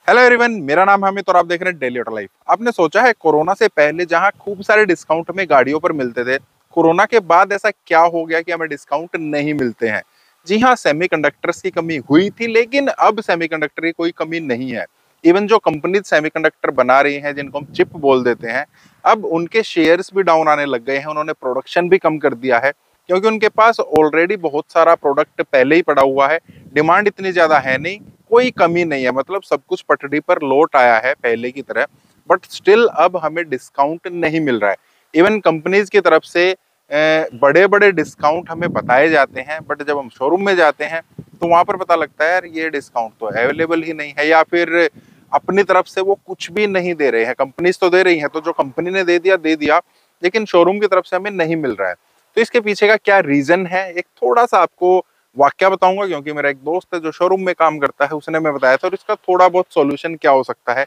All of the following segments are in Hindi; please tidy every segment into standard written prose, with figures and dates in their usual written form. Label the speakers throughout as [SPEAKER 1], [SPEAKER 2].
[SPEAKER 1] हेलो एवरीवन, मेरा नाम हमिद और आप देख रहे हैं डेली ऑटो लाइफ। आपने सोचा है कोरोना से पहले जहां खूब सारे डिस्काउंट हमें गाड़ियों पर मिलते थे, कोरोना के बाद ऐसा क्या हो गया कि हमें डिस्काउंट नहीं मिलते हैं? जी हाँ, सेमीकंडक्टर्स की कमी हुई थी, लेकिन अब सेमीकंडक्टर की कोई कमी नहीं है। इवन जो कंपनीज सेमीकंडक्टर बना रही हैं, जिनको हम चिप बोल देते हैं, अब उनके शेयर्स भी डाउन आने लग गए हैं। उन्होंने प्रोडक्शन भी कम कर दिया है क्योंकि उनके पास ऑलरेडी बहुत सारा प्रोडक्ट पहले ही पड़ा हुआ है। डिमांड इतनी ज्यादा है नहीं, कोई कमी नहीं है, मतलब सब कुछ पटरी पर लौट आया है पहले की तरह। बट स्टिल अब हमें डिस्काउंट नहीं मिल रहा है। इवन कंपनीज की तरफ से बड़े बड़े डिस्काउंट हमें बताए जाते हैं, बट जब हम शोरूम में जाते हैं तो वहां पर पता लगता है यार ये डिस्काउंट तो अवेलेबल ही नहीं है, या फिर अपनी तरफ से वो कुछ भी नहीं दे रहे हैं। कंपनीज तो दे रही हैं, तो जो कंपनी ने दे दिया, लेकिन शोरूम की तरफ से हमें नहीं मिल रहा है। तो इसके पीछे का क्या रीजन है, एक थोड़ा सा आपको वाक्या बताऊंगा, क्योंकि मेरा एक दोस्त है जो शोरूम में काम करता है, उसने मैं बताया था, और इसका थोड़ा बहुत सॉल्यूशन क्या हो सकता है।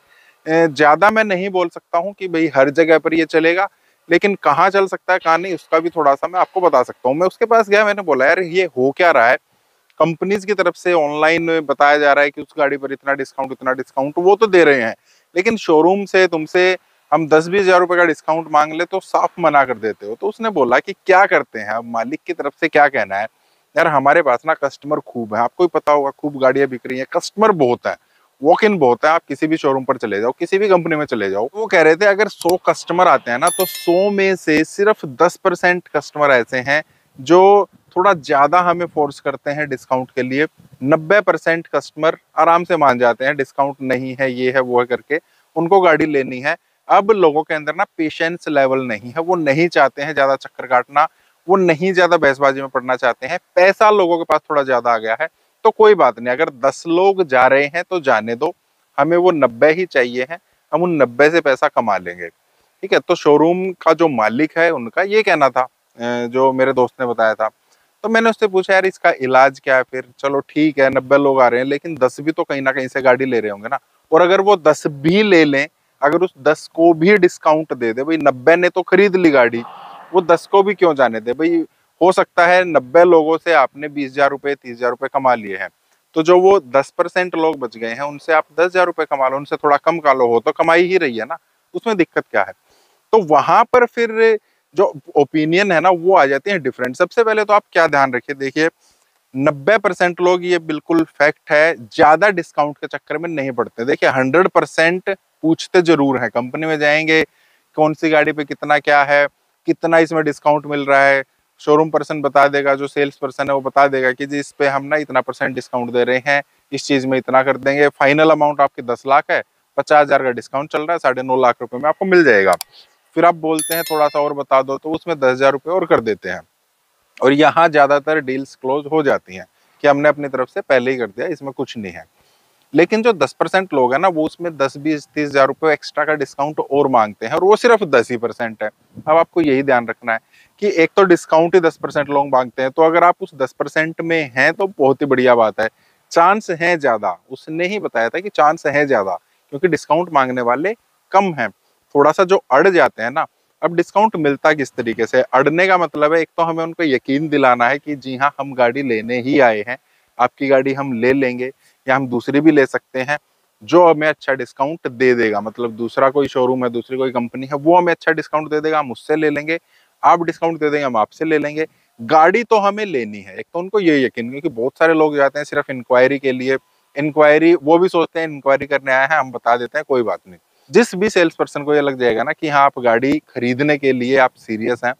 [SPEAKER 1] ज्यादा मैं नहीं बोल सकता हूँ कि भाई हर जगह पर ये चलेगा, लेकिन कहाँ चल सकता है कहाँ नहीं, उसका भी थोड़ा सा मैं आपको बता सकता हूँ। मैं उसके पास गया, मैंने बोला यार ये हो क्या रहा है। कंपनीज की तरफ से ऑनलाइन बताया जा रहा है कि उस गाड़ी पर इतना डिस्काउंट वो तो दे रहे हैं, लेकिन शोरूम से तुमसे हम 10-20 हज़ार रुपए का डिस्काउंट मांग ले तो साफ मना कर देते हो। तो उसने बोला कि क्या करते हैं, अब मालिक की तरफ से क्या कहना है। यार हमारे पास ना कस्टमर खूब है, आपको भी पता होगा, खूब गाड़ियां बिक रही हैं, कस्टमर बहुत है, वॉक इन बहुत है। आप किसी भी शोरूम पर चले जाओ, किसी भी कंपनी में चले जाओ, वो कह रहे थे अगर 100 कस्टमर आते हैं ना, तो 100 में से सिर्फ 10% कस्टमर ऐसे हैं जो थोड़ा ज्यादा हमें फोर्स करते हैं डिस्काउंट के लिए। 90% कस्टमर आराम से मान जाते हैं डिस्काउंट नहीं है, ये है वो है करके, उनको गाड़ी लेनी है। अब लोगों के अंदर ना पेशेंस लेवल नहीं है, वो नहीं चाहते हैं ज्यादा चक्कर काटना, वो नहीं ज्यादा बहसबाजी में पड़ना चाहते हैं। पैसा लोगों के पास थोड़ा ज्यादा आ गया है, तो कोई बात नहीं, अगर 10 लोग जा रहे हैं तो जाने दो, हमें वो 90 ही चाहिए है, हम उन 90 से पैसा कमा लेंगे। ठीक है, तो शोरूम का जो मालिक है उनका ये कहना था, जो मेरे दोस्त ने बताया था। तो मैंने उससे पूछा यार इसका इलाज क्या है फिर? चलो ठीक है, 90 लोग आ रहे हैं, लेकिन 10 भी तो कहीं ना कहीं से गाड़ी ले रहे होंगे ना। और अगर वो 10 भी ले लें, अगर उस 10 को भी डिस्काउंट दे दे, भाई 90 ने तो खरीद ली गाड़ी, वो 10 को भी क्यों जाने दे भाई? हो सकता है 90 लोगों से आपने 20 हज़ार रुपए 30 हज़ार रुपए कमा लिए हैं, तो जो वो 10% लोग बच गए हैं उनसे आप 10 हज़ार रुपए कमा लो, उनसे थोड़ा कम का लो, हो तो कमाई ही रही है ना, उसमें दिक्कत क्या है? तो वहां पर फिर जो ओपिनियन है ना वो आ जाती है डिफरेंट। सबसे पहले तो आप क्या ध्यान रखिए, देखिए 90% लोग, ये बिल्कुल फैक्ट है, ज्यादा डिस्काउंट के चक्कर में नहीं पड़ते। देखिए 100% पूछते जरूर है, कंपनी में जाएंगे कौन सी गाड़ी पे कितना क्या है, कितना इसमें डिस्काउंट मिल रहा है, शोरूम पर्सन बता देगा, जो सेल्स पर्सन है वो बता देगा कि जी इस पे हम ना इतना % डिस्काउंट दे रहे हैं, इस चीज में इतना कर देंगे, फाइनल अमाउंट आपकी 10 लाख है, 50 हज़ार का डिस्काउंट चल रहा है, 9.5 लाख रुपए में आपको मिल जाएगा। फिर आप बोलते हैं थोड़ा सा और बता दो, तो उसमें 10 हज़ार रुपए और कर देते हैं। और यहाँ ज्यादातर डील्स क्लोज हो जाती हैं कि हमने अपनी तरफ से पहले ही कर दिया, इसमें कुछ नहीं है। लेकिन जो 10% लोग हैं ना, वो उसमें 10-20-30 हज़ार रुपए एक्स्ट्रा का डिस्काउंट और मांगते हैं, और वो सिर्फ 10% है। अब आपको यही ध्यान रखना है कि एक तो डिस्काउंट ही 10% लोग मांगते हैं, तो अगर आप उस 10% में हैं तो बहुत ही बढ़िया बात है। चांस है ज्यादा, उसने ही बताया था कि चांस है ज्यादा, क्योंकि डिस्काउंट मांगने वाले कम हैं। थोड़ा सा जो अड़ जाते हैं ना, अब डिस्काउंट मिलता किस तरीके से? अड़ने का मतलब है, एक तो हमें उनको यकीन दिलाना है कि जी हाँ हम गाड़ी लेने ही आए हैं, आपकी गाड़ी हम ले लेंगे, या हम दूसरी भी ले सकते हैं जो हमें अच्छा डिस्काउंट दे देगा। मतलब दूसरा कोई शोरूम है, दूसरी कोई कंपनी है, वो हमें अच्छा डिस्काउंट दे देगा, हम उससे ले लेंगे। आप डिस्काउंट दे देंगे, हम आपसे ले लेंगे। गाड़ी तो हमें लेनी है, एक तो उनको ये यकीन, क्योंकि बहुत सारे लोग जाते हैं सिर्फ इंक्वायरी के लिए। इंक्वायरी, वो भी सोचते हैं इंक्वायरी करने आए हैं, हम बता देते हैं कोई बात नहीं। जिस भी सेल्स पर्सन को ये लग जाएगा ना कि हाँ आप गाड़ी खरीदने के लिए आप सीरियस हैं,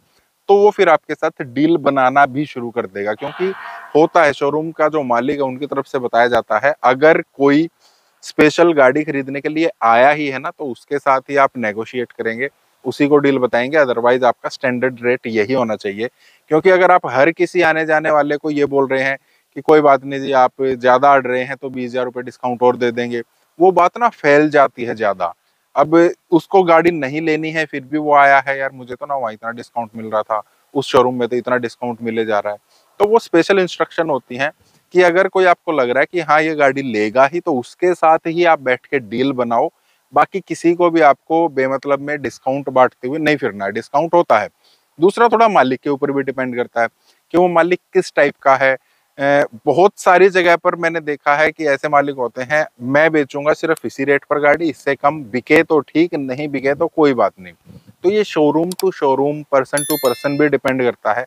[SPEAKER 1] तो वो फिर आपके साथ डील बनाना भी शुरू कर देगा। क्योंकि होता है, शोरूम का जो मालिक है उनकी तरफ से बताया जाता है, अगर कोई स्पेशल गाड़ी खरीदने के लिए आया ही है ना, तो उसके साथ ही आप नेगोशिएट करेंगे, उसी को डील बताएंगे, अदरवाइज आपका स्टैंडर्ड रेट यही होना चाहिए। क्योंकि अगर आप हर किसी आने जाने वाले को ये बोल रहे हैं कि कोई बात नहीं जी आप ज्यादा अड़ रहे हैं तो 20 हज़ार रुपए डिस्काउंट और दे देंगे, वो बात ना फैल जाती है ज्यादा। अब उसको गाड़ी नहीं लेनी है, फिर भी वो आया है, यार मुझे तो ना वहाँ इतना डिस्काउंट मिल रहा था, उस शोरूम में तो इतना डिस्काउंट मिले जा रहा है। तो वो स्पेशल इंस्ट्रक्शन होती हैं कि अगर कोई आपको लग रहा है कि हाँ ये गाड़ी लेगा ही, तो उसके साथ ही आप बैठ के डील बनाओ। बाकी किसी को भी आपको बेमतलब में डिस्काउंट बांटते हुए नहीं फिरना है। डिस्काउंट होता है। दूसरा, थोड़ा मालिक के ऊपर भी डिपेंड करता है कि वो मालिक किस टाइप का है। बहुत सारी जगह पर मैंने देखा है कि ऐसे मालिक होते हैं, मैं बेचूंगा सिर्फ इसी रेट पर गाड़ी, इससे कम बिके तो ठीक, नहीं बिके तो कोई बात नहीं। तो ये showroom to showroom, person to person भी डिपेंड करता है।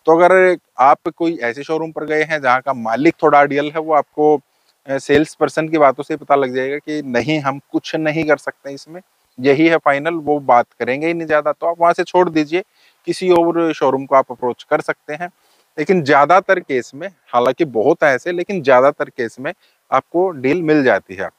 [SPEAKER 1] तो अगर आप कोई ऐसे शोरूम पर गए हैं जहाँ का मालिक थोड़ा आइडियल है, वो आपको सेल्स पर्सन की बातों से पता लग जाएगा कि नहीं, हम कुछ नहीं कर सकते इसमें, यही है फाइनल, वो बात करेंगे ही नहीं ज्यादा, तो आप वहां से छोड़ दीजिए, किसी और शोरूम को आप अप्रोच कर सकते हैं। लेकिन ज्यादातर केस में, हालांकि बहुत है ऐसे, लेकिन ज्यादातर केस में आपको डील मिल जाती है।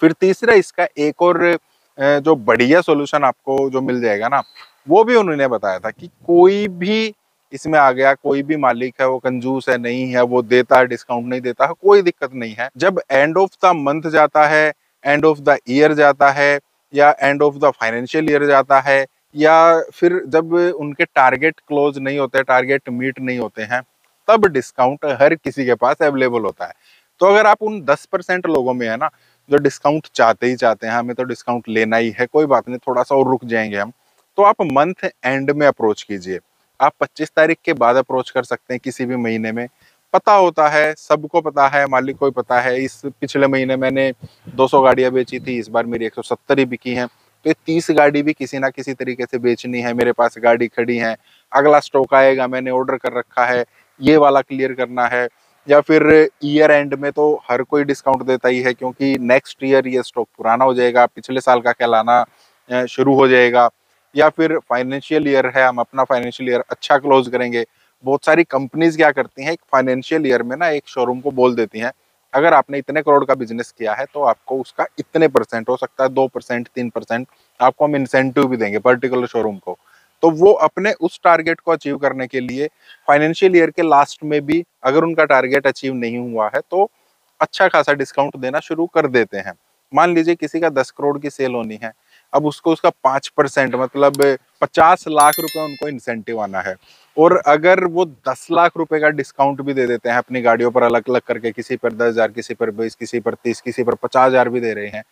[SPEAKER 1] फिर तीसरा इसका एक और जो बढ़िया सॉल्यूशन आपको जो मिल जाएगा ना, वो भी उन्होंने बताया था कि कोई भी इसमें आ गया, कोई भी मालिक है वो कंजूस है नहीं है, वो देता है डिस्काउंट नहीं देता है, कोई दिक्कत नहीं है। जब एंड ऑफ द मंथ जाता है, एंड ऑफ द ईयर जाता है, या end of the financial year जाता है, या फिर जब उनके टारगेट क्लोज नहीं होते, टारगेट मीट नहीं होते हैं, तब डिस्काउंट हर किसी के पास अवेलेबल होता है। तो अगर आप उन 10% लोगों में है ना, जो डिस्काउंट चाहते ही चाहते हैं, हमें तो डिस्काउंट लेना ही है, कोई बात नहीं थोड़ा सा और रुक जाएंगे हम, तो आप मंथ एंड में अप्रोच कीजिए। आप 25 तारीख के बाद अप्रोच कर सकते हैं किसी भी महीने में। पता होता है, सबको पता है, मालिक को भी पता है, इस पिछले महीने मैंने 200 गाड़ियां बेची थी, इस बार मेरी 170 ही बिकी हैं, तो ये 30 गाड़ी भी किसी ना किसी तरीके से बेचनी है, मेरे पास गाड़ी खड़ी है, अगला स्टॉक आएगा, मैंने ऑर्डर कर रखा है, ये वाला क्लियर करना है। या फिर ईयर एंड में तो हर कोई डिस्काउंट देता ही है, क्योंकि नेक्स्ट ईयर ये स्टॉक पुराना हो जाएगा, पिछले साल का कहलाना शुरू हो जाएगा। या फिर फाइनेंशियल ईयर है, हम अपना फाइनेंशियल ईयर अच्छा क्लोज करेंगे। बहुत सारी कंपनीज क्या करती हैं, एक फाइनेंशियल ईयर में ना एक शोरूम को बोल देती हैं, अगर आपने इतने करोड़ का बिजनेस किया है तो आपको उसका इतने परसेंट, हो सकता है 2%, 3%, आपको हम इंसेंटिव भी देंगे पर्टिकुलर शोरूम को। तो वो अपने उस टारगेट को अचीव करने के लिए फाइनेंशियल ईयर के लास्ट में भी अगर उनका टारगेट अचीव नहीं हुआ है तो अच्छा खासा डिस्काउंट देना शुरू कर देते हैं। मान लीजिए किसी का 10 करोड़ की सेल होनी है, अब उसको उसका 5% मतलब 50 लाख रुपए उनको इंसेंटिव आना है, और अगर वो 10 लाख रुपए का डिस्काउंट भी दे देते हैं अपनी गाड़ियों पर अलग अलग करके, किसी पर 10,000, किसी पर 20, किसी पर 30, किसी पर 50,000 भी दे रहे हैं,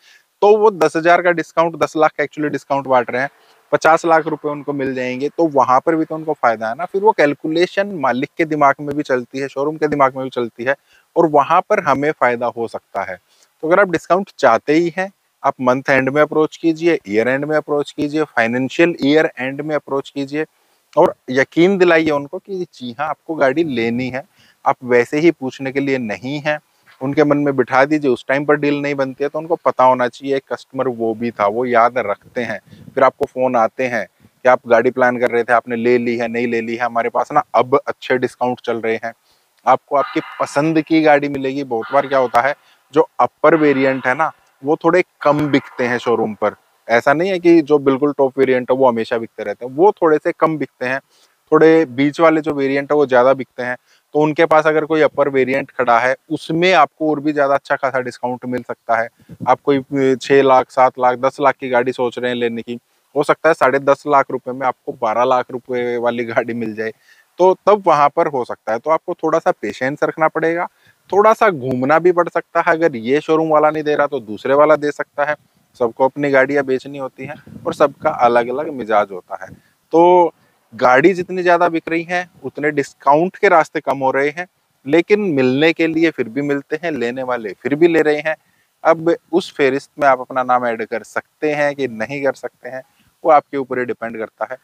[SPEAKER 1] तो वो 10,000 का डिस्काउंट, 10 लाख का एक्चुअली डिस्काउंट बांट रहे हैं, 50 लाख रुपए उनको मिल जाएंगे, तो वहां पर भी तो उनको फायदा है ना। फिर वो कैलकुलेशन मालिक के दिमाग में भी चलती है, शोरूम के दिमाग में भी चलती है, और वहां पर हमें फायदा हो सकता है। तो अगर आप डिस्काउंट चाहते ही हैं, आप मंथ एंड में अप्रोच कीजिए, ईयर एंड में अप्रोच कीजिए, फाइनेंशियल ईयर एंड में अप्रोच कीजिए, और यकीन दिलाइए उनको कि जी हाँ, आपको गाड़ी लेनी है। आप वैसे ही पूछने के लिए नहीं है, उनके मन में बिठा दीजिए। उस टाइम पर डील नहीं बनती है तो उनको पता होना चाहिए एक कस्टमर वो भी था, वो याद रखते हैं। फिर आपको फोन आते हैं कि आप गाड़ी प्लान कर रहे थे, आपने ले ली है, नहीं ले ली है, हमारे पास ना अब अच्छे डिस्काउंट चल रहे हैं, आपको आपकी पसंद की गाड़ी मिलेगी। बहुत बार क्या होता है, जो अपर वेरिएंट है ना, वो थोड़े कम बिकते हैं शोरूम पर। ऐसा नहीं है कि जो बिल्कुल टॉप वेरिएंट है वो हमेशा बिकते रहते हैं, वो थोड़े से कम बिकते हैं। थोड़े बीच वाले जो वेरिएंट है वो ज्यादा बिकते हैं। तो उनके पास अगर कोई अपर वेरिएंट खड़ा है, उसमें आपको और भी ज्यादा अच्छा खासा डिस्काउंट मिल सकता है। आप कोई 6 लाख, 7 लाख, 10 लाख की गाड़ी सोच रहे हैं लेने की, हो सकता है 10.5 लाख रुपए में आपको 12 लाख रुपए वाली गाड़ी मिल जाए, तो तब वहां पर हो सकता है। तो आपको थोड़ा सा पेशेंस रखना पड़ेगा, थोड़ा सा घूमना भी पड़ सकता है। अगर ये शोरूम वाला नहीं दे रहा तो दूसरे वाला दे सकता है। सबको अपनी गाड़ियां बेचनी होती हैं, और सबका अलग अलग मिजाज होता है। तो गाड़ी जितनी ज्यादा बिक रही है, उतने डिस्काउंट के रास्ते कम हो रहे हैं, लेकिन मिलने के लिए फिर भी मिलते हैं, लेने वाले फिर भी ले रहे हैं। अब उस फेरिस्त में आप अपना नाम ऐड कर सकते हैं कि नहीं कर सकते हैं, वो आपके ऊपर ही डिपेंड करता है।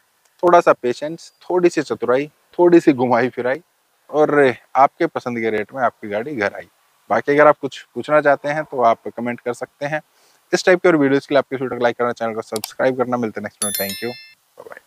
[SPEAKER 1] थोड़ा सा पेशेंस, थोड़ी सी चतुराई, थोड़ी सी घुमाई फिराई, और आपके पसंद के रेट में आपकी गाड़ी घर आई। बाकी अगर आप कुछ पूछना चाहते हैं तो आप कमेंट कर सकते हैं। इस टाइप के और वीडियोस के लिए आपके वीडियो को लाइक करना, चैनल को सब्सक्राइब करना। मिलते हैं नेक्स्ट में, थैंक यू, बाय बाय।